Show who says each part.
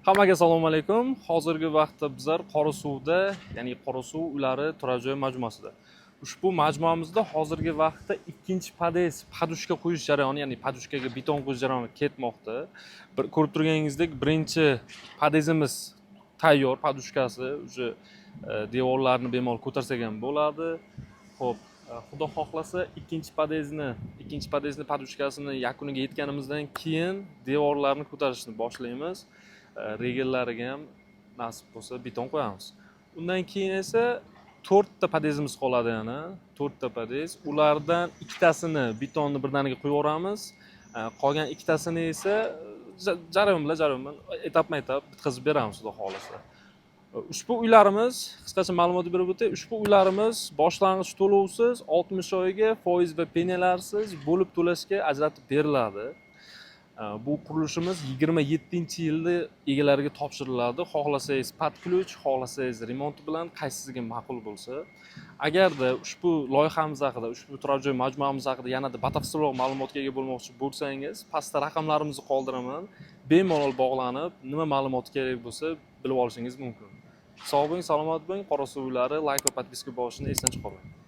Speaker 1: Hammaga assalomu alaykum. Hozirgi vaqtda bizlar Qorasuvda, ya'ni Qorasuv uylari turar joy majmuasida. Ushbu majmuamizda hozirgi vaqtda ikkinchi podushka qo'yish jarayoni, ya'ni podushkaga beton qo'yish jarayoni ketmoqda. Ko'rib turganingizdek, birinchi podezimiz tayyor, podushkasi уже devorlarni bemalol ko'tarsak ham bo'ladi. Xo'p, xudo xohlasa ikkinchi podezni podushkasini yakuniga yetganimizdan keyin devorlarni ko'tarishni boshlaymiz. Regellariga ham nasib bo'lsa beton qo'yamiz. Undan keyin esa 4 ta podezimiz qoladi yana. 4 ta podez. Ulardan ikkitasini betonni birdaniga qo'yib yuboramiz. Qolgan ikkitasini esa jarayon bilan etap bitkazib beramiz xudo xolasa. Ushbu uylarimiz, qisqacha ma'lumot berib o'tay, ushbu uylarimiz boshlang'ich to'lovsiz 60 oyga foiz va penalarsiz bo'lib to'lashga ajratib beriladi. Bu qurilishimiz 27-yilda egalariga topshiriladi. Xohlasangiz pod ключ, xohlasangiz remont bilan qaysisiga ma'qul bo'lsa. Agarda ushbu loyihamiz haqida, ushbu turar joy majmuamiz haqida yanada batafsilroq ma'lumotga ega bo'lmoqchi bo'lsangiz, pastda raqamlarimizni qoldiraman. Bemalol bog'lanib, nima ma'lumot kerak bo'lsa, bilib olishingiz mumkin. Sog' bo'ling, salomat bo'ling. Qorasuv uylari like va podpiska bosishni esdan chiqarmang.